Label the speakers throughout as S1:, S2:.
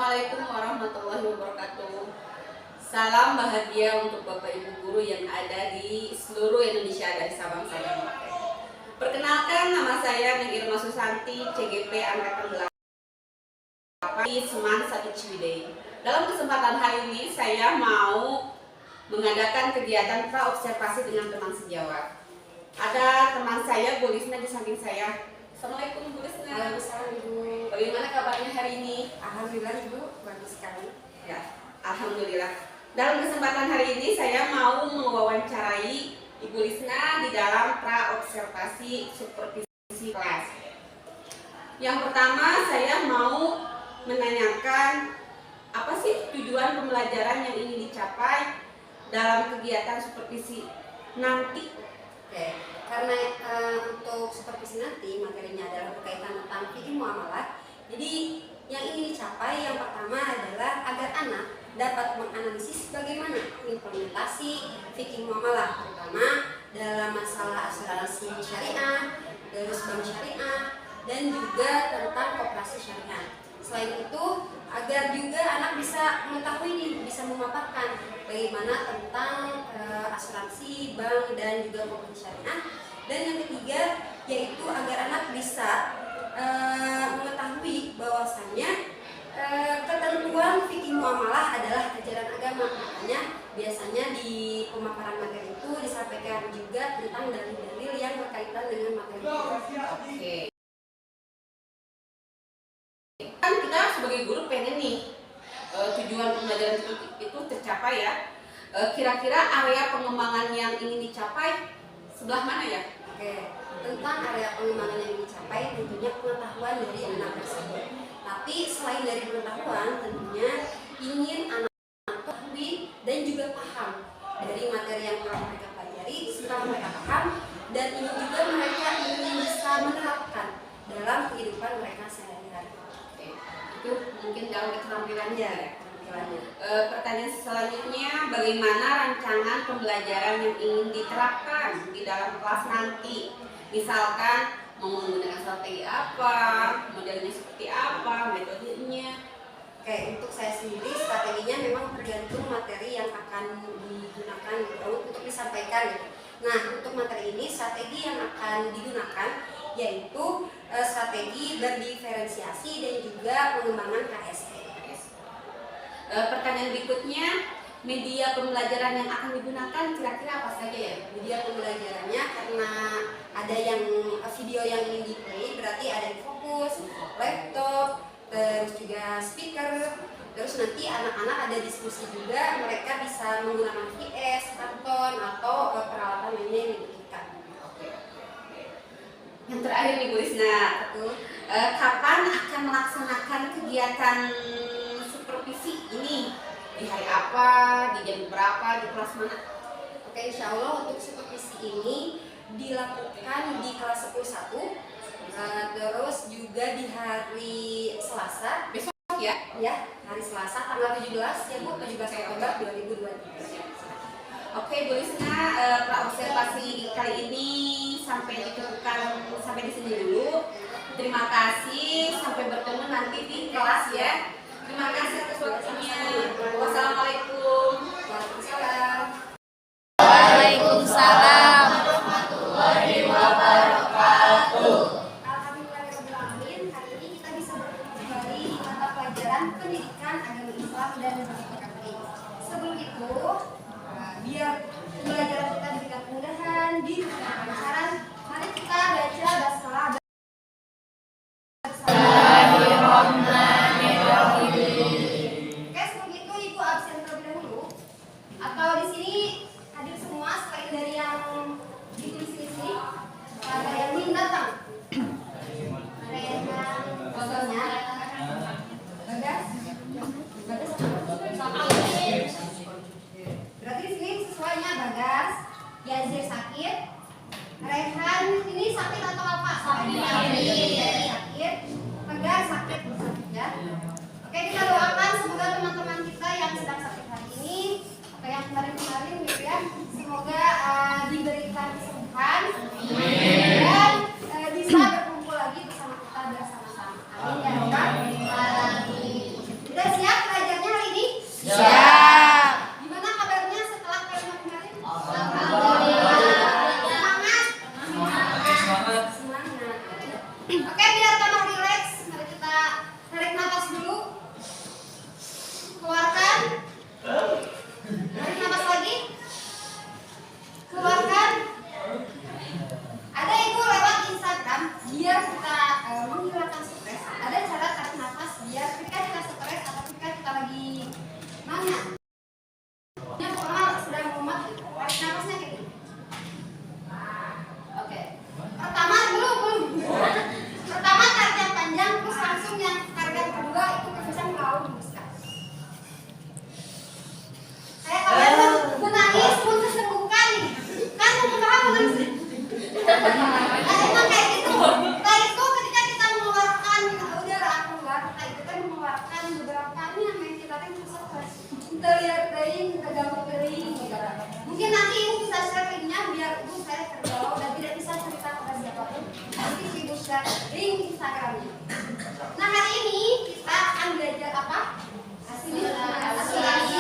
S1: Assalamualaikum warahmatullahi wabarakatuh. Salam bahagia untuk Bapak Ibu guru yang ada di seluruh Indonesia dari Sabang sampai Merauke. Perkenalkan, nama saya Irma Susanti, CGP Angkatan 8 di Seman 1 Ciwidey. Dalam kesempatan hari ini saya mau mengadakan kegiatan praobservasi dengan teman sejawat. Ada teman saya, Bu Lisna, di samping saya. Assalamualaikum, Bu Lisna.
S2: Waalaikumsalam, Ibu.
S1: Bagaimana kabarnya hari ini?
S2: Alhamdulillah, Ibu, bagus sekali.
S1: Ya, alhamdulillah. Dalam kesempatan hari ini saya mau mewawancarai Ibu Lisna di dalam praobservasi supervisi kelas. Yang pertama saya mau menanyakan apa sih tujuan pembelajaran yang ingin dicapai dalam kegiatan supervisi nanti?
S2: Oke, karena untuk supervisi nanti materinya adalah berkaitan tentang fikih muamalah. Jadi yang ingin dicapai yang pertama adalah agar anak dapat menganalisis bagaimana implementasi fikih muamalah, terutama dalam masalah asuransi syariah, terus bank syariah, dan juga tentang koperasi syariah. Selain itu, agar juga anak bisa mengetahui nih, bisa memaparkan bagaimana tentang asuransi, bank, dan juga koperasi syariah. Dan yang ketiga, yaitu agar anak bisa mengetahui bahwasannya ketentuan fikih muamalah adalah ajaran agama. Makanya biasanya di pemaparan materi itu disampaikan juga tentang dalil-dalil yang berkaitan dengan materi.
S1: Oke. Kan kita sebagai guru pengen nih tujuan pembelajaran itu tercapai ya. Kira-kira area pengembangan yang ingin dicapai sebelah mana ya?
S2: Oke, tentang area pengembangan yang dicapai tentunya pengetahuan dari anak tersebut. Tapi selain dari pengetahuan, tentunya ingin anak ketahui dan juga paham dari materi yang telah mereka pelajari, setelah mereka paham, dan ini juga mereka ingin bisa menerapkan dalam kehidupan mereka sehari-hari.
S1: Oke, itu mungkin dalam keterampilannya ya. Pertanyaan selanjutnya, bagaimana rancangan pembelajaran yang ingin diterapkan di dalam kelas nanti? Misalkan mau menggunakan strategi apa, modelnya seperti apa, metodenya.
S2: Oke, untuk saya sendiri strateginya memang tergantung materi yang akan digunakan untuk disampaikan. Nah, untuk materi ini strategi yang akan digunakan yaitu strategi berdiferensiasi dan juga pengembangan KSE.
S1: Pertanyaan berikutnya, media pembelajaran yang akan digunakan kira-kira apa saja ya?
S2: Media pembelajarannya karena ada yang video yang ingin di-play, berarti ada yang fokus, laptop, terus juga speaker, terus nanti anak-anak ada diskusi juga, mereka bisa menggunakan VS, karton, atau peralatan lainnya yang dibutuhkan.
S1: Yang terakhir nih Bu Lisna, kapan akan melaksanakan kegiatan supervisi ini? Di hari apa, di jam berapa, di kelas mana?
S2: Oke, insya Allah untuk supervisi ini dilakukan di kelas 10.1, terus juga di hari Selasa.
S1: Besok ya?
S2: Ya, hari Selasa tanggal 17 ya Bu, 17 Oktober 2023.
S1: Oke Bu Lisna, praobservasi kali ini sampai di sini dulu. Terima kasih, sampai bertemu nanti di kelas ya. Terima kasih atas waktunya. Wassalamualaikum.
S2: Waalaikumsalam.
S3: Waalaikumsalam warahmatullahi wabarakatuh.
S2: Alhamdulillahirrahmanirrahim. Hari ini kita bisa bertemu kembali di mata pelajaran pendidikan agama Islam dan PKP. Sebelum itu, biar pembelajaran kita diberikan kemudahan di lancaran, mari kita baca basmalah. Oke, sebelum itu Ibu absen terlebih dahulu. Atau di sini hadir semua selain dari yang ditulis di sini. Ada yang ingin datang. Ada yang contohnya. Bagas. Bagas. Berarti di sini sesuainya Bagas, Yazir sakit, Rehan ini sakit atau apa? teh kita lihat teuing, kita gambar teuing. Mungkin nanti ibu bisa share linknya biar ibu saya tergalau dan tidak bisa cerita kepada siapapun. Nanti ibu share link Instagramnya. Nah hari ini kita akan belajar apa? Asuransi.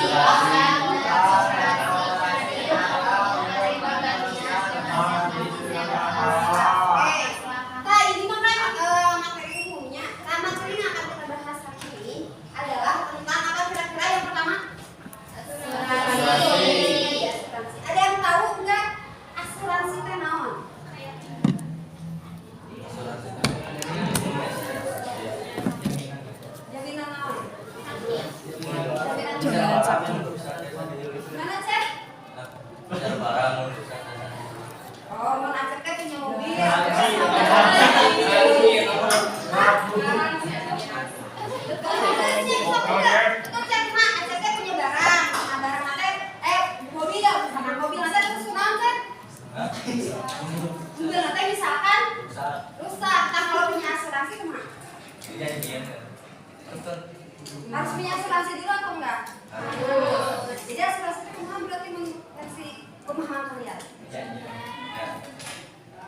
S2: Harus punya asuransi dulu atau enggak? Harus. Jadi asuransi itu kumaha berarti versi pemahaman kalian.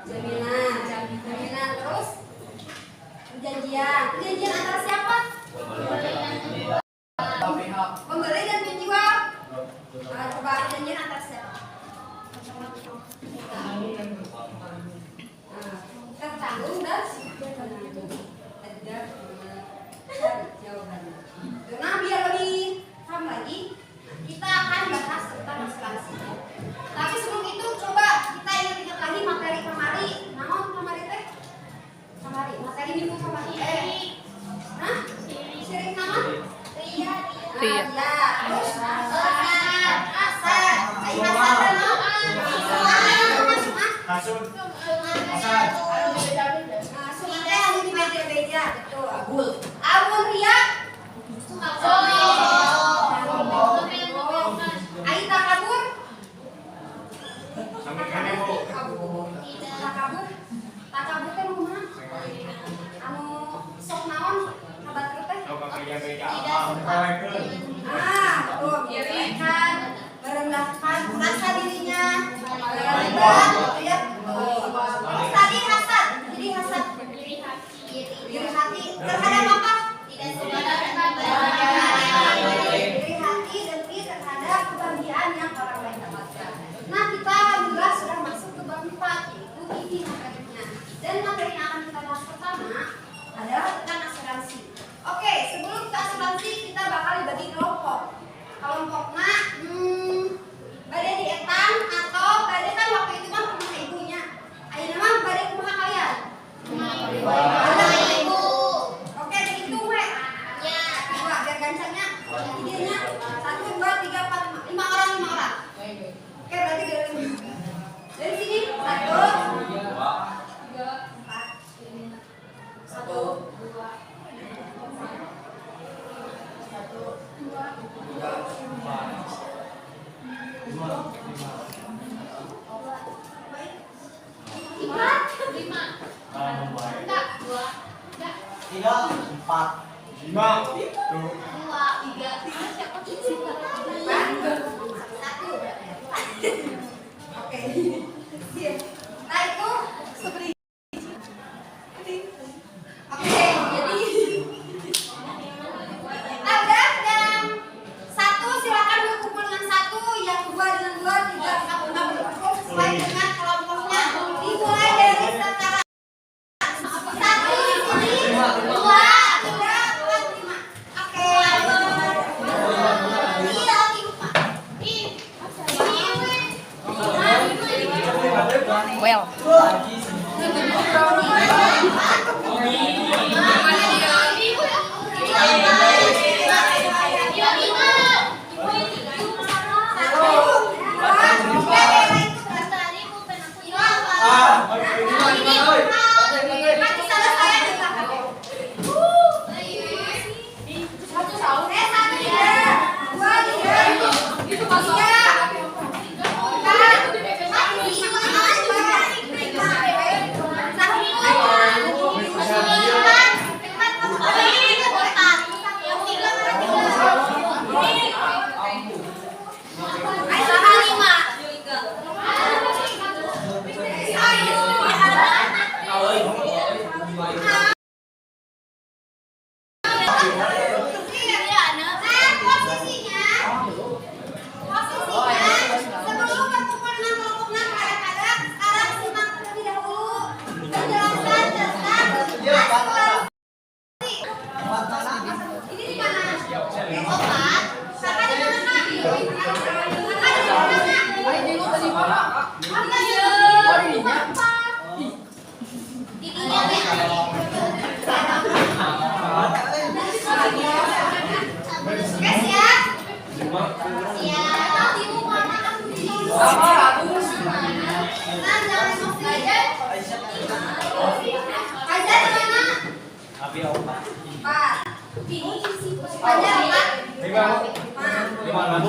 S2: Jaminan terus perjanjian antara siapa? Pembeli dan penjual. Coba perjanjian antara siapa? Tertanggung dan penanggung. Ada jawabannya. Nah, biar lebih paham lagi, kita akan bahas tentang asuransi. Tapi sebelum itu, coba kita ingat-ingat lagi materi kemari. Naon kemari teh? Kemari. Materi minggu kemari. Hah? Sirik nama? Ria. Terus asal. Ayo asal nama. Hasud. Sumatera anu di meja-meja. Betul, Abul. Abul Ria. Aita kabur. Tak kabur teh rumah. Anu sok naon? Kabar teh? Tuh, biarkan merendahkan rasa dirinya. Terus tadi hasad. Jadi hasad iri hati terhadap apa? Iri hati dan iri terhadap kebahagiaan yang orang lain dapatkan. Nah, kita alhamdulillah sudah masuk ke bab 4, yaitu ini materinya. Dan materi yang akan kita bahas pertama adalah tentang asuransi. Oke, sebelum kita asuransi, kita bakal dibagi kelompok. Kelompoknya badai di etang atau badai kan waktu itu mah rumah ibunya. Ayo nama badai rumah kalian. Rumah ibu. Oke, dihitung we. Ya. Dua, biar gancangnya. Tidurnya 1, 2, 3, 4, 5 orang. Oke, berarti dari 5. Dari sini 1, 2, 3, 4, 1, 2, 1, Posisinya sebelum berkumpul dengan kelompok 6 kadang-kadang sekarang simak terlebih dahulu penjelasan tentang aspirasi. Ini di mana? Opat. Kakak di mana, Kak? Kakak di mana?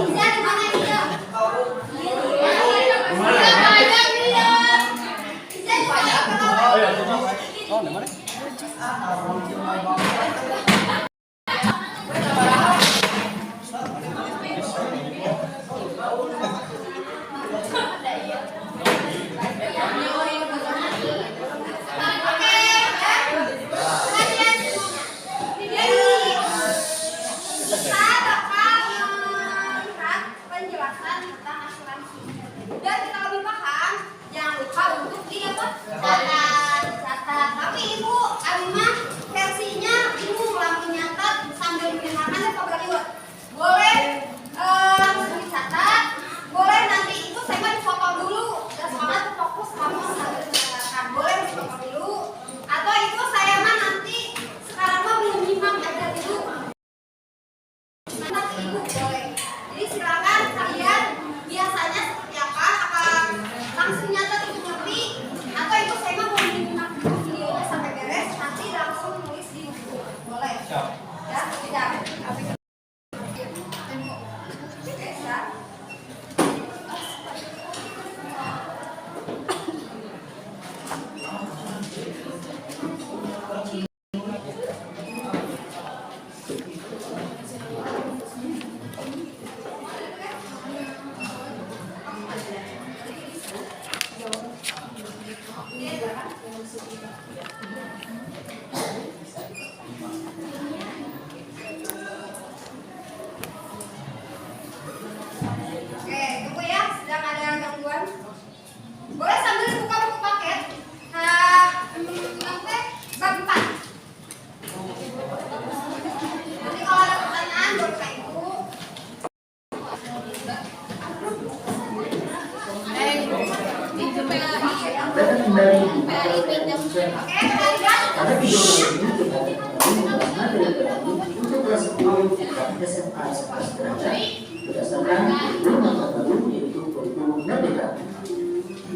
S4: Pada video ini kita akan membahas materi terakhir untuk kelas 10 SMA Sederajat berdasarkan kurikulum terbaru yaitu kurikulum Merdeka.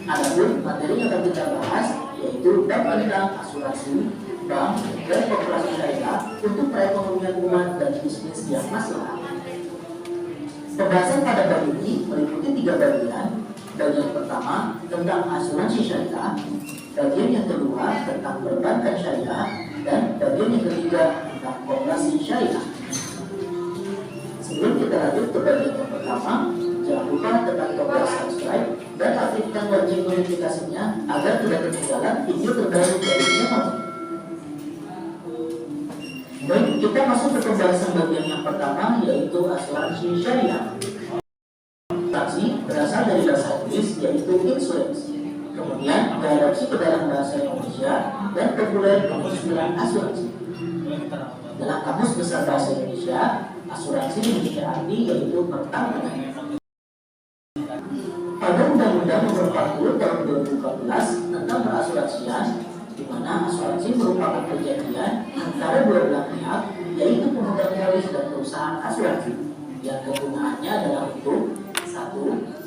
S4: Adapun materi yang akan kita bahas yaitu bab tentang asuransi, bank, dan koperasi syariah untuk perekonomian umat dan bisnis yang maslahat. Pembahasan pada bab ini meliputi 3 bagian. Bagian pertama tentang asuransi syariah, bagian yang kedua tentang perbankan syariah, dan bagian yang ketiga tentang koperasi syariah. Sebelum kita lanjut ke bagian yang pertama, jangan lupa tekan tombol subscribe dan aktifkan lonceng notifikasinya agar tidak ketinggalan video terbaru dari channel. Baik, kita masuk ke pembahasan bagian yang pertama yaitu asuransi syariah. Asuransi berasal dari bahasa Inggris yaitu insurance. Kemudian diadopsi ke dalam bahasa Indonesia dan populer dengan istilah asuransi. Dalam Kamus Besar Bahasa Indonesia, asuransi memiliki arti yaitu pertanggungan. Pada Undang-Undang Nomor 40 Tahun 2014 tentang perasuransian, di mana asuransi merupakan perjanjian antara dua belah pihak, yaitu pemegang polis dan perusahaan asuransi, yang kegunaannya adalah untuk 1.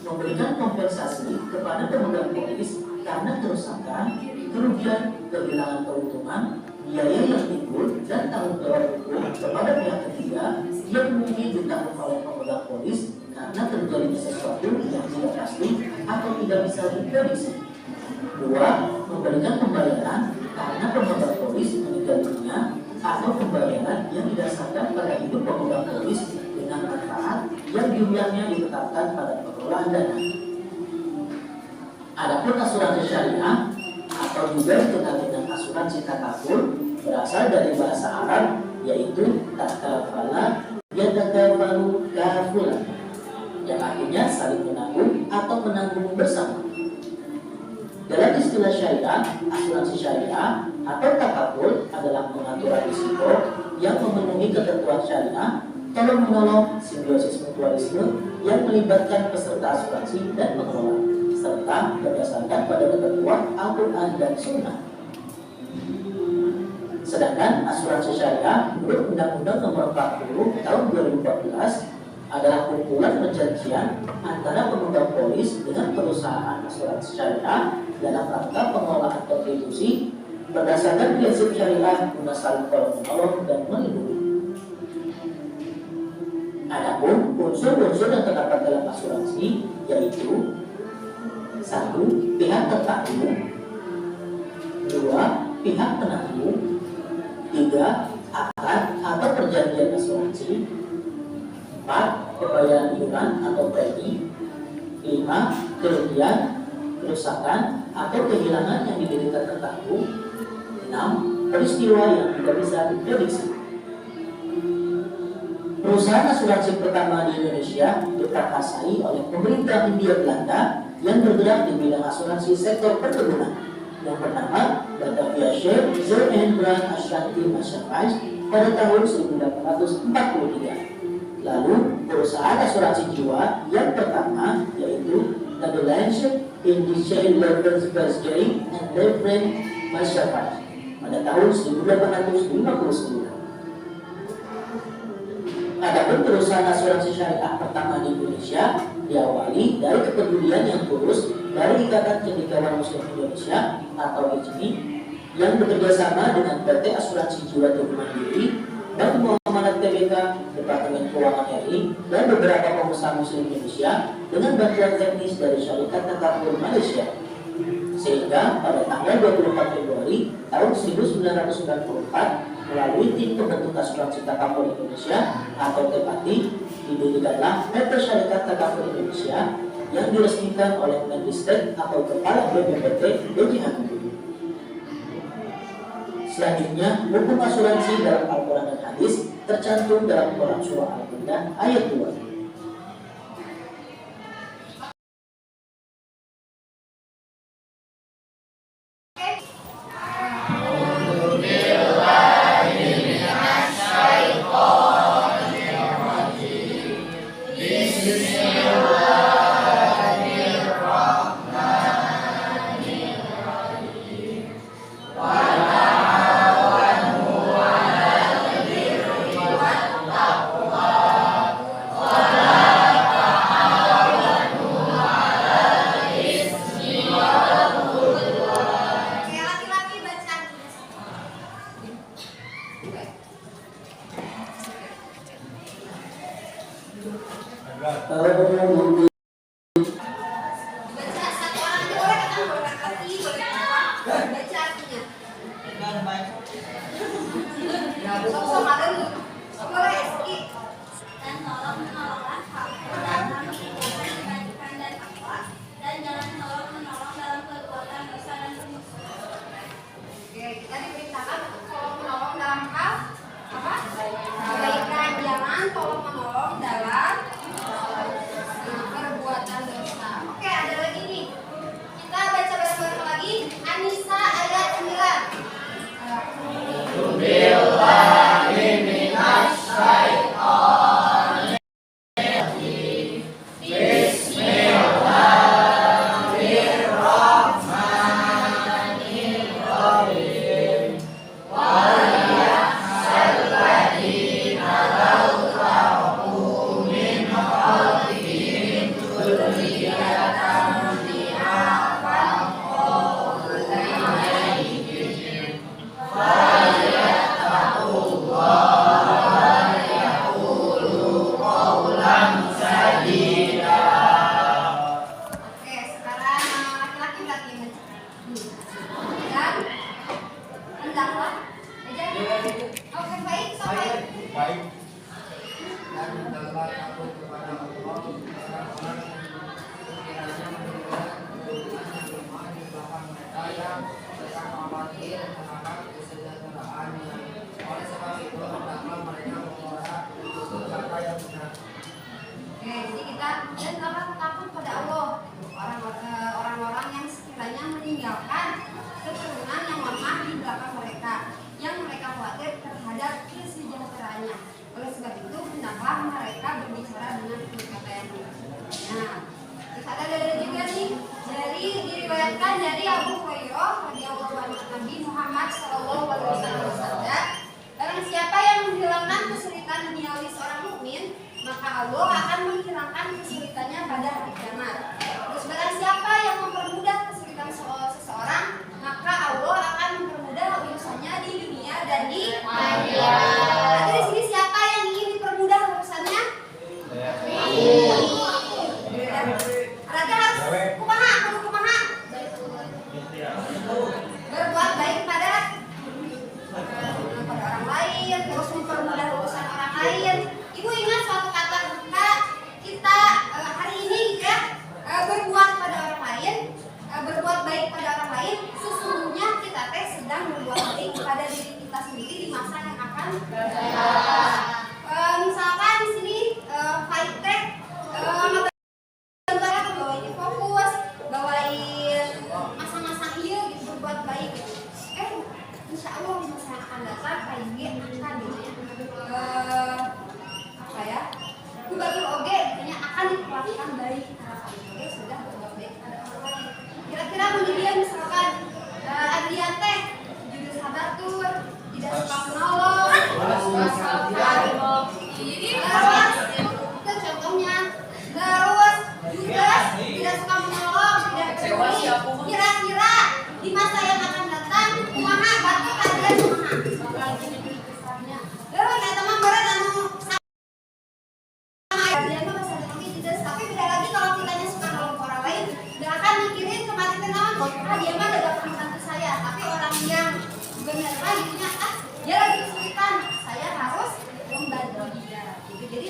S4: Memberikan kompensasi kepada pemegang polis karena kerusakan, kerugian, kehilangan keuntungan, biaya yang timbul, dan tanggung jawab hukum kepada pihak ketiga yang mungkin ditanggung oleh pemegang polis karena terjadi sesuatu yang tidak pasti atau tidak bisa diprediksi. 2. Memberikan pembayaran karena pemegang polis meninggal dunia atau pembayaran yang didasarkan pada hidup pemegang polis dengan manfaat yang jumlahnya ditetapkan pada pengelolaan dana. Adapun asuransi syariah atau juga dikenal dengan asuransi takaful berasal dari bahasa Arab yaitu takafala yatakafalu kafulan, yang artinya saling menanggung atau menanggung bersama. Dalam istilah syariah, asuransi syariah atau takaful adalah pengaturan risiko yang memenuhi ketentuan syariah, tolong menolong, simbiosis mutualisme yang melibatkan peserta asuransi dan pengelola, serta berdasarkan pada ketentuan Al-Quran dan Sunnah. Sedangkan asuransi syariah menurut Undang-Undang Nomor 40 Tahun 2014 adalah kumpulan perjanjian antara pemegang polis dengan perusahaan asuransi syariah dalam rangka pengelolaan kontribusi berdasarkan prinsip syariah guna saling tolong-menolong dan melindungi. Adapun unsur-unsur yang terdapat dalam asuransi yaitu 1. Pihak tertanggung, 2. Pihak penanggung, 3. Akad atau perjanjian asuransi, 4. Pembayaran iuran atau premi, 5. Kerugian, kerusakan atau kehilangan yang diderita tertanggung, 6. Peristiwa yang tidak bisa diprediksi. Perusahaan asuransi pertama di Indonesia diperkasai oleh pemerintah Hindia Belanda yang bergerak di bidang asuransi sektor perkebunan yang bernama Batavia Share Zee en Brand Ashanti Massachussetts pada tahun 1843. Lalu perusahaan asuransi jiwa yang pertama yaitu Netherlands Indische Levensverzekering and Leven Massachussetts pada tahun 1859. Adapun perusahaan asuransi syariah pertama di Indonesia diawali dari kepedulian yang tulus dari Ikatan Cendekiawan Muslim Indonesia atau ICMI yang bekerjasama dengan PT Asuransi Jiwa Turi Mandiri, Bank Muamalat Tbk, Departemen Keuangan RI, dan beberapa pengusaha Muslim Indonesia dengan bantuan teknis dari Syarikat Takaful Malaysia. Sehingga pada tanggal 24 Februari tahun 1994 melalui tim pembentuk asuransi takaful Indonesia atau TPATI didirikanlah PT Syarikat Takaful Indonesia yang diresmikan oleh Menristek atau Kepala BPPT B.J. Habibie. Selanjutnya, hukum asuransi dalam Al-Quran dan Hadis tercantum dalam Quran Surah Al-Baqarah ayat 2.
S5: Oleh sebab itu hendaklah mereka mengelola kata yang benar.
S2: Oke, jadi kita dan hendaklah takut pada Allah, orang-orang yang sekiranya meninggalkan keturunan yang lemah di belakang mereka, yang mereka khawatir terhadap kesejahteraannya. Oleh sebab itu hendaklah mereka berbicara dengan kata yang benar. Nah, terus ada juga nih diriwayatkan dari Abu Hurairah radhiyallahu anhu, Nabi Muhammad sallallahu alaihi wasallam bersabda, barang siapa yang menghilangkan kesulitan duniawi seorang mukmin, maka Allah akan menghilangkan kesulitannya pada hari kiamat. Terus barang siapa yang mempermudah kesulitan seseorang, maka Allah akan mempermudah urusannya di dunia dan di akhirat. Jadi di sini siapa yang ingin dipermudah urusannya? Berarti harus kumaha. Berbuat baik pada orang lain, terus mempermudah urusan orang lain. Ibu ingat suatu kata kita hari ini ya, berbuat pada orang lain, berbuat baik pada orang lain. Sesungguhnya kita sedang berbuat baik pada diri kita sendiri di masa yang akan datang. Misalkan di sini fight tech bawain fokus, bawain masa-masa iya gitu, berbuat baik gitu. Insya Allah di masa yang akan datang kayak gini akan gitu ya, kubagi oge artinya akan diperlakukan baik. Oke, sudah berbuat baik pada orang lain. Kira-kira menjadi misalkan Adrian teh judul sabatur, tidak suka menolong, itu contohnya. Terus juga tidak suka menolong, tidak peduli. Kira-kira di masa yang akan datang kumaha bantu kalian kumaha. Lalu ya teman berat anu tapi beda lagi kalau kitanya suka nolong orang lain, gak akan mikirin kematian dia mah gak dapat membantu saya, tapi orang yang benar-benar dia lagi kesulitan, saya harus membantu dia gitu. Jadi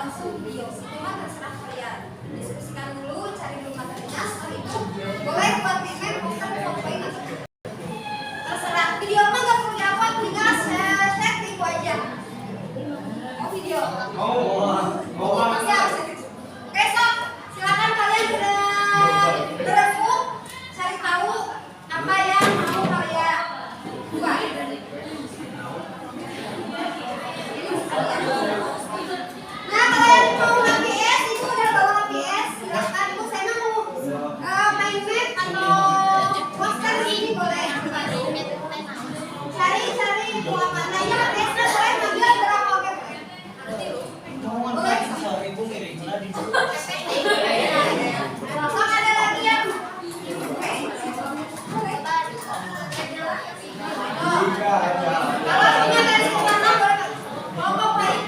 S2: langsung video itu mah terserah kalian. Diskusikan dulu, cari dulu materinya, setelah itu boleh buat meme, poster, fotoin atau terserah. Video mah gak perlu diupload, tinggal share itu aja. Mau video? Mau. Siap. Oke sob, silakan kalian berembuk, cari tahu apa yang mau kalian buat. Nah, kalian mau HPS itu udah bawa HPS, silakan. Bu, saya mau main map atau poster ini boleh. Cari mau mana ya HPS boleh ngambil berapa oke. Boleh. Sok ada lagi yang kalau punya dari kemana boleh. Kelompok baik.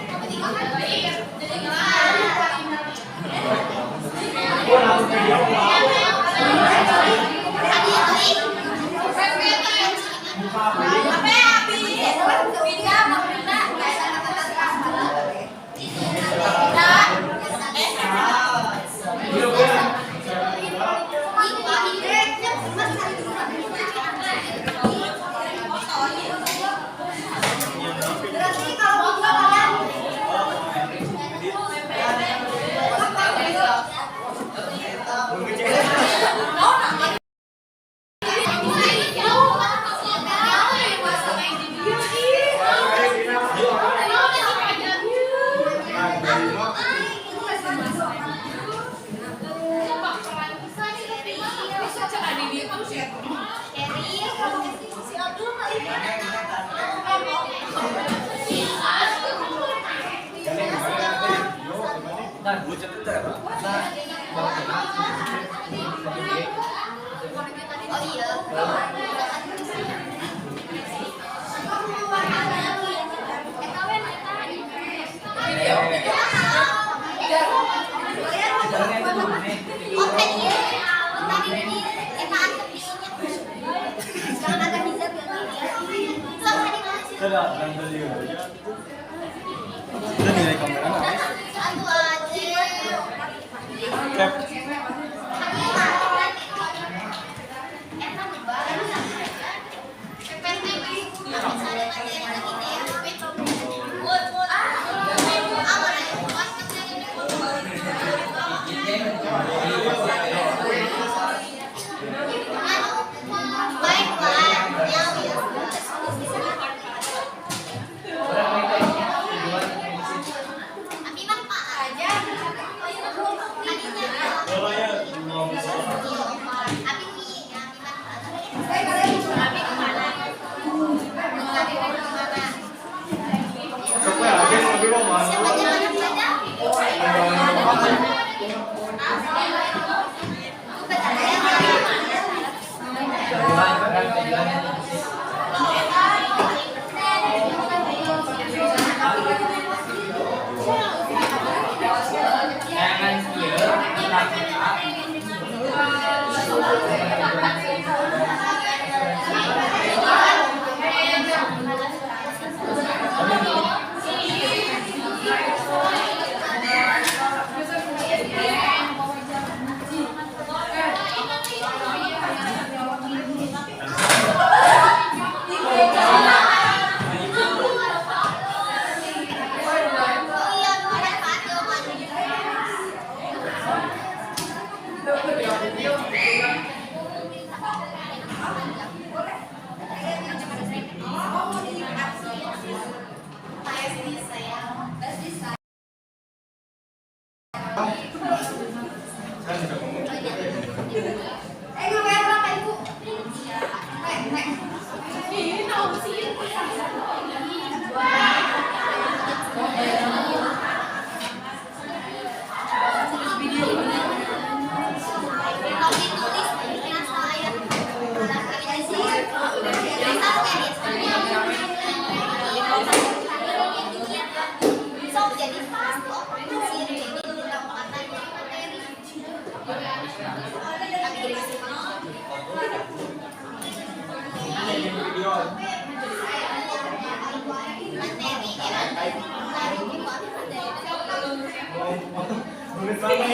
S2: Berarti kalau video kalian
S3: jadi pas operasi Terus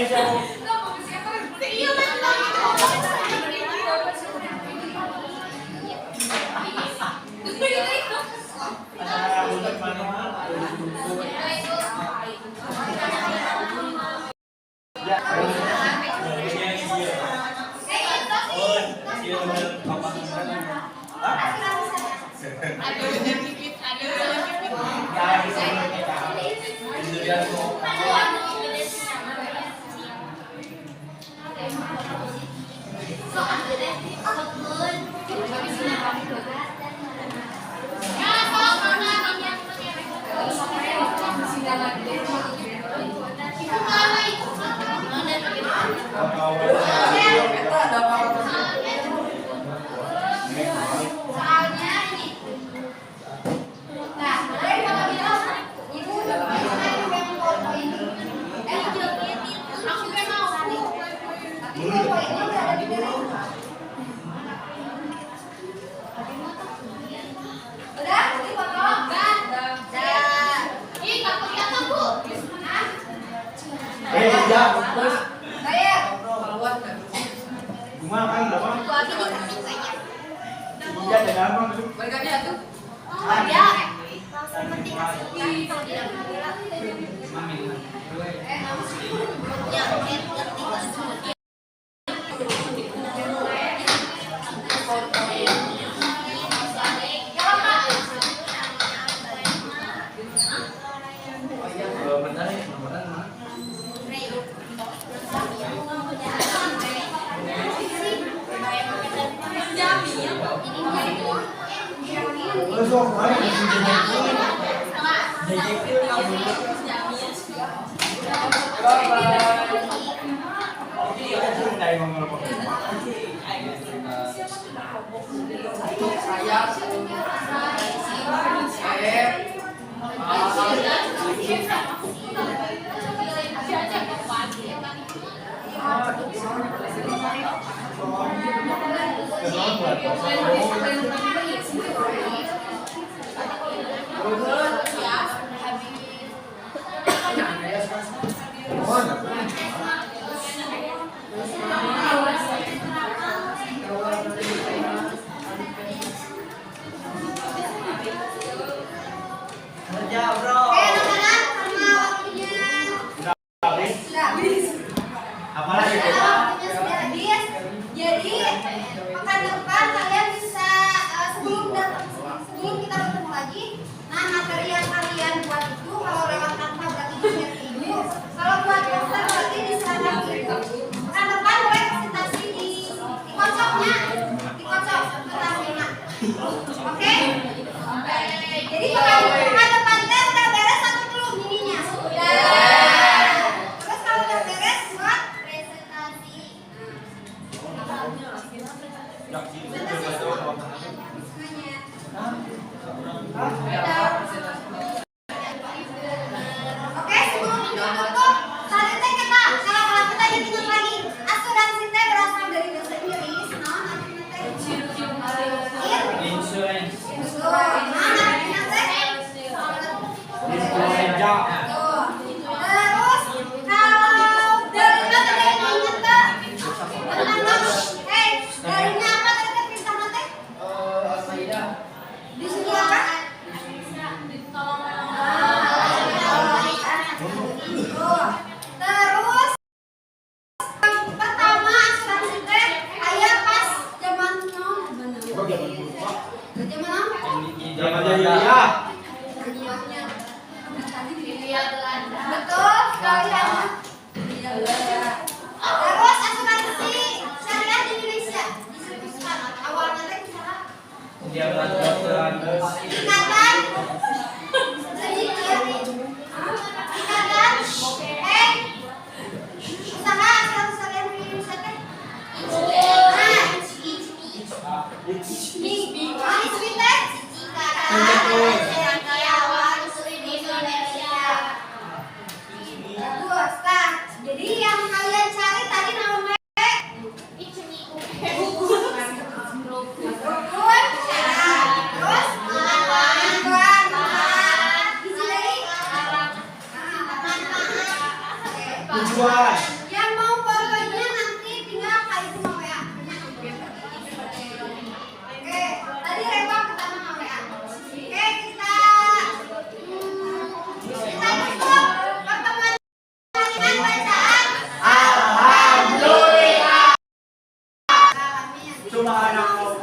S3: Ridwan.
S2: Yang mau fotonya nanti tinggal Kak Ibu mau WA. Oke, tadi Rewa pertama mau WA. Oke, kita tutup pertemuan dengan bacaan.
S3: Alhamdulillah.
S2: Alamin.
S3: Cuma anak kau.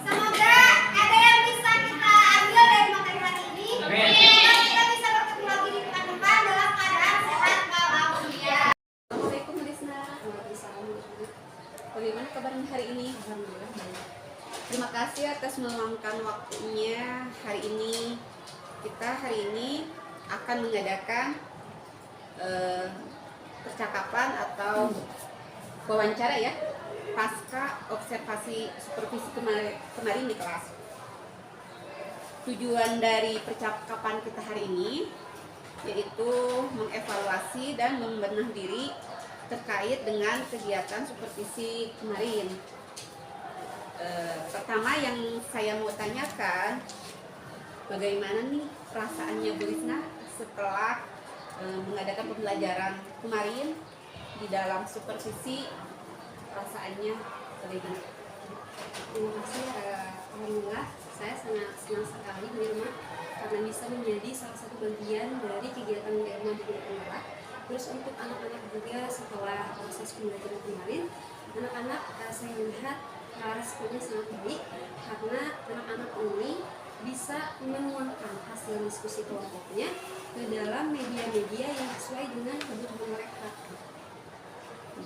S2: Semoga ada yang bisa kita ambil dari materi hari ini.
S3: Amin.
S2: Dan kita bisa bertemu lagi di pekan depan dalam keadaan sehat walafiat.
S1: Assalamualaikum Risna. Bagaimana kabarnya hari ini?
S2: Alhamdulillah baik.
S1: Terima kasih atas meluangkan waktunya hari ini. Kita hari ini akan mengadakan percakapan atau wawancara ya pasca observasi supervisi kemarin di kelas. Tujuan dari percakapan kita hari ini yaitu mengevaluasi dan membenah diri terkait dengan kegiatan supervisi kemarin. Pertama yang saya mau tanyakan, bagaimana nih perasaannya Bu Risna setelah mengadakan pembelajaran kemarin di dalam supervisi, perasaannya bagaimana?
S2: Terima kasih. Alhamdulillah saya sangat senang sekali Bu Irma karena bisa menjadi salah satu bagian dari kegiatan Bu Irma di Bidang Penggerak. Terus untuk anak-anak juga setelah proses pembelajaran kemarin, anak-anak saya lihat responnya sangat baik karena anak-anak ini bisa menuangkan hasil diskusi kelompoknya ke dalam media-media yang sesuai dengan kebutuhan mereka.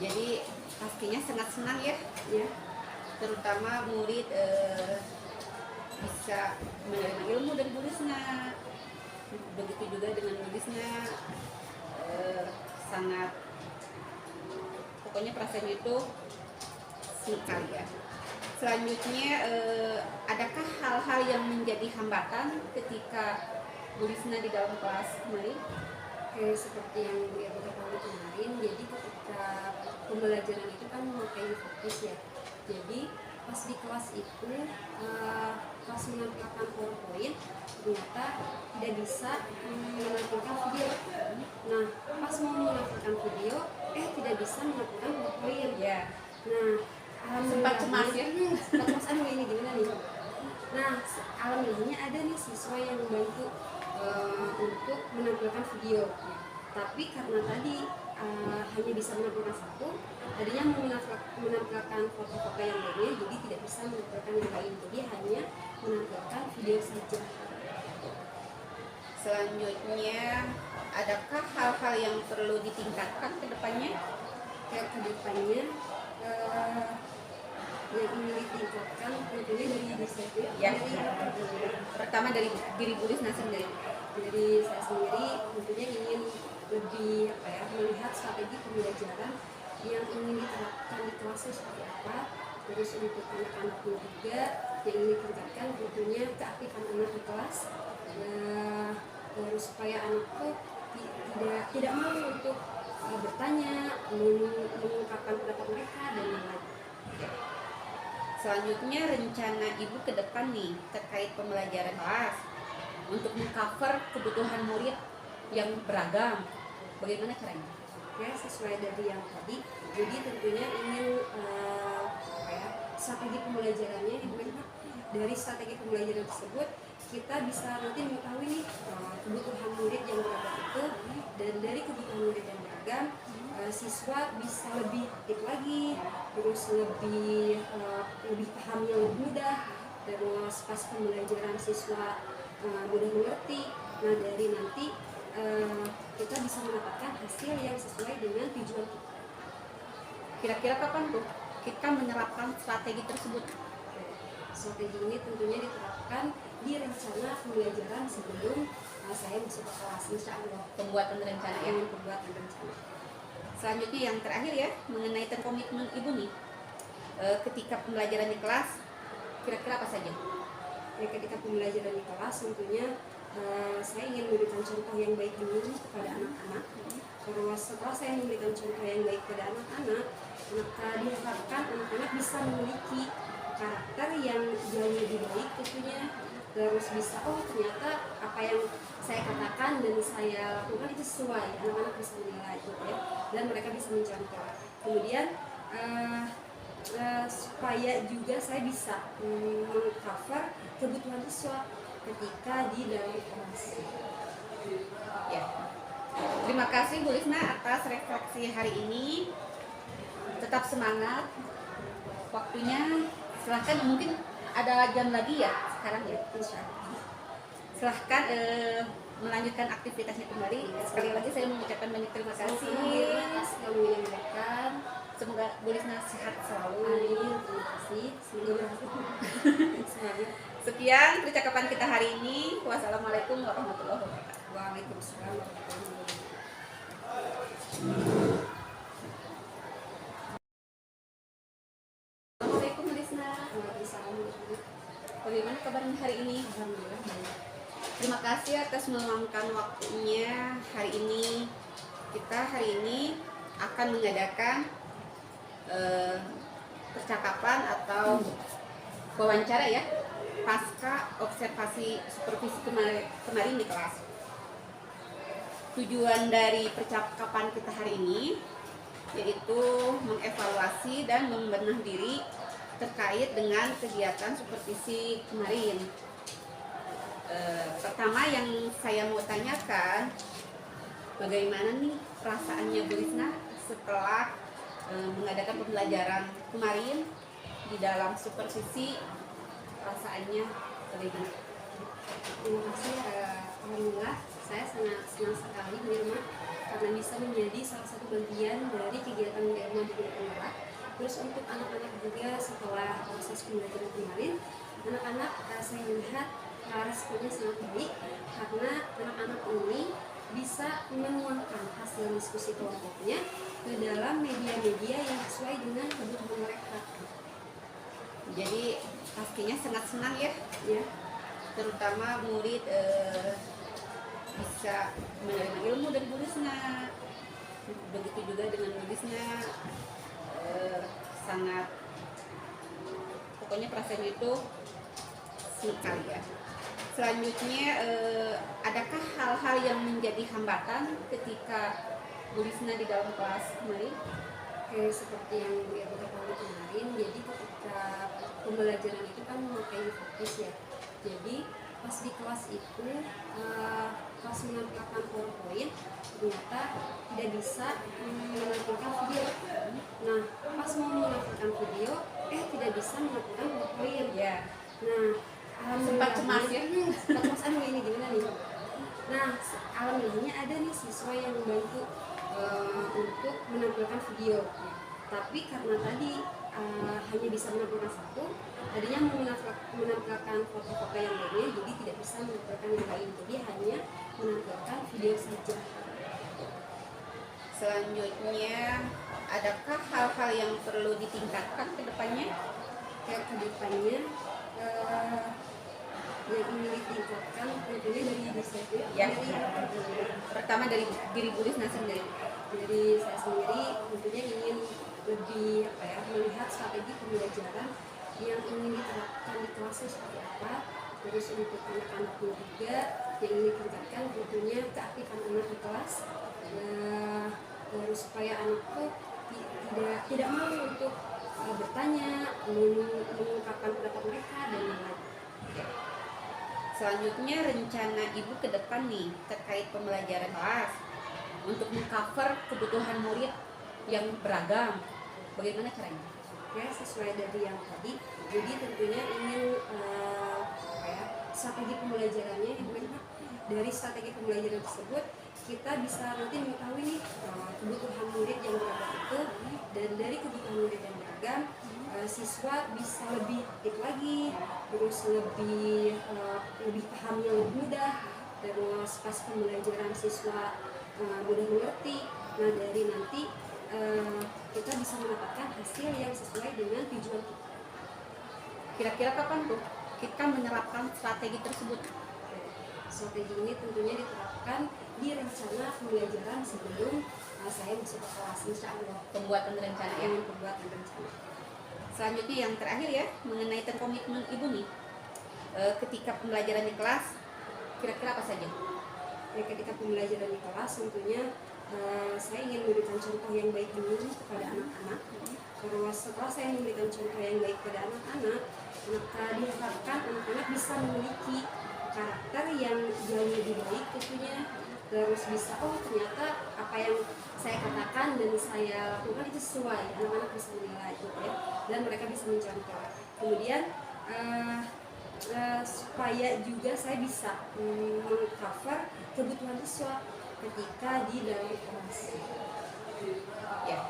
S1: Jadi pastinya sangat senang ya,
S2: Ya,
S1: terutama murid bisa menerima ilmu dari Bu Risna. Begitu juga dengan Bu Risna, sangat pokoknya perasaannya itu sekali ya. Selanjutnya adakah hal-hal yang menjadi hambatan ketika Bu Risna di dalam kelas kemarin?
S2: Oke, seperti yang Bu Irma ketahui kemarin, jadi ketika pembelajaran itu kan memakai fokus ya. Jadi pas di kelas itu pas menampilkan PowerPoint ternyata tidak bisa menampilkan video. Nah, pas mau menampilkan video, tidak bisa menampilkan PowerPoint.
S1: Ya,
S2: Nah,
S1: sempat cemas ya.
S2: Sempat cemas, aduh ini gimana nih? Nah, alhamdulillahnya ada nih siswa yang membantu untuk menampilkan video. Tapi karena tadi hanya bisa menampilkan satu, tadinya mau menampilkan foto-foto yang lainnya, jadi tidak bisa menampilkan yang lain. Jadi hanya menampilkan video saja.
S1: Selanjutnya, adakah hal-hal yang perlu ditingkatkan ke depannya?
S2: Kayak ke depannya yang ingin ditingkatkan tentunya dari diri saya sendiri.
S1: Ya. Pertama dari diri Bu Risna sendiri.
S2: Dari saya sendiri tentunya ingin lebih melihat strategi pembelajaran yang ingin diterapkan di kelasnya seperti apa. Terus untuk anak-anaknya juga yang ingin ditingkatkan tentunya keaktifan anak di kelas. Terus supaya anak tuh tidak malu untuk bertanya, mengungkapkan pendapat mereka dan lain-lain.
S1: Selanjutnya rencana Ibu ke depan nih terkait pembelajaran kelas untuk mengcover kebutuhan murid yang beragam. Bagaimana caranya?
S2: Ya, sesuai dari yang tadi. Jadi tentunya ingin strategi pembelajarannya dari strategi pembelajaran tersebut kita bisa nanti mengetahui nih kebutuhan murid yang beragam itu, dan dari kebutuhan murid yang beragam siswa bisa lebih aktif lagi, terus lebih pahamnya lebih mudah, terus pas pembelajaran siswa mudah mengerti. Nah, dari nanti kita bisa mendapatkan hasil yang sesuai dengan tujuan kita.
S1: Kira-kira kapan tuh kita menerapkan strategi tersebut?
S2: Strategi ini tentunya diterapkan di rencana pembelajaran sebelum saya masuk ke kelas, insya Allah.
S1: Pembuatan rencana ya.
S2: Yang pembuatan rencana.
S1: Selanjutnya yang terakhir ya, mengenai komitmen Ibu nih ketika pembelajaran di kelas, kira-kira apa saja?
S2: Ya, ketika pembelajaran di kelas tentunya saya ingin memberikan contoh yang baik dulu kepada anak-anak. Terus setelah saya memberikan contoh yang baik kepada anak-anak, maka diharapkan anak-anak bisa memiliki karakter yang jauh lebih baik tentunya, terus bisa ternyata apa yang saya katakan dan saya lakukan itu sesuai, anak-anak bisa menilai gitu ya, dan mereka bisa mencontoh. Kemudian supaya juga saya bisa mengcover kebutuhan siswa ketika di dalam kelas.
S1: Ya. Terima kasih Bu Lisna atas refleksi hari ini. Tetap semangat. Waktunya silahkan, mungkin ada jam lagi ya sekarang ya. Silahkan melanjutkan aktivitasnya kembali. Sekali lagi saya mengucapkan banyak terima kasih. Semoga Bu Lisna sehat selalu.
S2: Terima kasih. Semoga berhasil.
S1: Sekian percakapan kita hari ini. Wassalamualaikum warahmatullahi wabarakatuh.
S2: Waalaikumsalam warahmatullahi wabarakatuh.
S1: Assalamualaikum Bu Lisna.
S2: Waalaikumsalam.
S1: Bagaimana kabarnya hari ini?
S2: Alhamdulillah baik.
S1: Terima kasih atas meluangkan waktunya hari ini. Kita hari ini akan mengadakan percakapan atau wawancara ya, pasca observasi supervisi kemarin di kelas. Tujuan dari percakapan kita hari ini yaitu mengevaluasi dan membenah diri terkait dengan kegiatan supervisi kemarin. Pertama yang saya mau tanyakan, bagaimana nih perasaannya Bu Lisna setelah mengadakan pembelajaran kemarin di dalam supervisi, perasaannya bagaimana?
S2: Terima kasih. Alhamdulillah saya sangat senang sekali Nirma karena bisa menjadi salah satu bagian dari kegiatan Nirma di Nirma. Terus untuk anak-anak juga setelah proses pembelajaran kemarin, anak-anak saya lihat responnya sangat baik karena anak-anak ini bisa menuangkan hasil diskusi kelompoknya ke dalam media-media yang sesuai dengan kebutuhan mereka.
S1: Jadi pastinya sangat senang ya, terutama murid bisa menerima ilmu dari Bu Lisna. Begitu juga dengan Bu Lisna, sangat, pokoknya perasaan itu sekali ya. Selanjutnya, adakah hal-hal yang menjadi hambatan ketika Bu Lisna di dalam kelas kemarin?
S2: Kayak seperti yang Bu Irma ketahui kemarin, jadi ketika pembelajaran itu kan memakai fokus ya. Jadi pas di kelas itu pas menampilkan PowerPoint ternyata tidak bisa menampilkan video. Nah pas mau menampilkan video tidak bisa menampilkan PowerPoint.
S1: Ya.
S2: Nah
S1: Sempat cemas ya?
S2: Sempat cemas, aduh ini gimana nih. Nah alhamdulillahnya ada nih siswa yang membantu untuk menampilkan video. Tapi karena tadi hanya bisa menampilkan satu, tadinya menampilkan foto-foto yang lainnya, jadi tidak bisa menampilkan yang lain, jadi hanya menampilkan video saja.
S1: Selanjutnya, adakah hal-hal yang perlu ditingkatkan ke depannya?
S2: Ke depannya yang ingin ditingkatkan tentunya dari diri saya.
S1: Ya. Pertama dari diri Bu Lisna sendiri.
S2: Dari saya sendiri tentunya ingin lebih melihat strategi pembelajaran yang ingin diterapkan di kelasnya seperti apa. Terus untuk anak-anak juga yang ingin ditingkatkan tentunya keaktifan anak di kelas, terus supaya anak tuh tidak malu untuk bertanya, mengungkapkan pendapat mereka dan lain-lain.
S1: Selanjutnya, rencana Ibu ke depan nih terkait pembelajaran kelas untuk mengcover kebutuhan murid yang beragam. Bagaimana caranya?
S2: Ya, sesuai dari yang tadi. Jadi tentunya ingin strategi pembelajarannya dari strategi pembelajaran tersebut kita bisa nanti mengetahui nih kebutuhan murid yang beragam itu, dan dari kebutuhan murid yang beragam siswa bisa lebih aktif lagi, terus lebih pahamnya lebih mudah, terus pas pembelajaran siswa mudah mengerti. Nah dari nanti kita bisa mendapatkan hasil yang sesuai dengan tujuan kita.
S1: Kira-kira kapan tuh kita menerapkan strategi tersebut?
S2: Strategi ini tentunya diterapkan di rencana pembelajaran sebelum saya masuk ke kelas, insya Allah.
S1: Pembuatan rencana ya.
S2: Pembuatan rencana.
S1: Selanjutnya yang terakhir ya, mengenai komitmen Ibu nih ketika pembelajaran di kelas kira-kira apa saja?
S2: Ya, ketika pembelajaran di kelas tentunya saya ingin memberikan contoh yang baik dulu kepada anak-anak. Terus setelah saya memberikan contoh yang baik kepada anak-anak, maka diharapkan anak-anak bisa memiliki karakter yang jauh lebih baik tentunya. Terus bisa, oh ternyata apa yang saya katakan dan saya lakukan itu sesuai, anak-anak bisa menilai gitu ya, dan mereka bisa mencontoh. Kemudian supaya juga saya bisa mengcover kebutuhan siswa ketika di dalam kelas.
S1: Ya.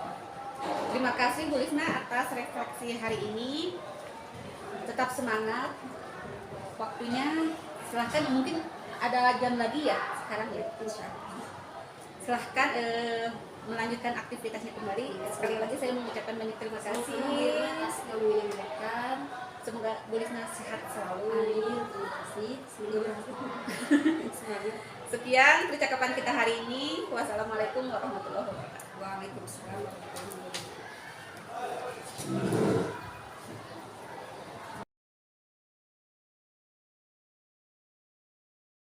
S1: Terima kasih Bu Lisna atas refleksi hari ini. Tetap semangat. Waktunya silahkan, mungkin ada jam lagi ya sekarang ya. Silahkan melanjutkan aktivitasnya kembali. Sekali lagi saya mengucapkan banyak terima kasih. Semoga Bu Lisna sehat selalu.
S2: Amin. Terima kasih. Semoga berhasil. Semoga.
S1: Sekian percakapan kita hari ini. Wassalamualaikum warahmatullahi wabarakatuh.
S2: Waalaikumsalam warahmatullahi wabarakatuh.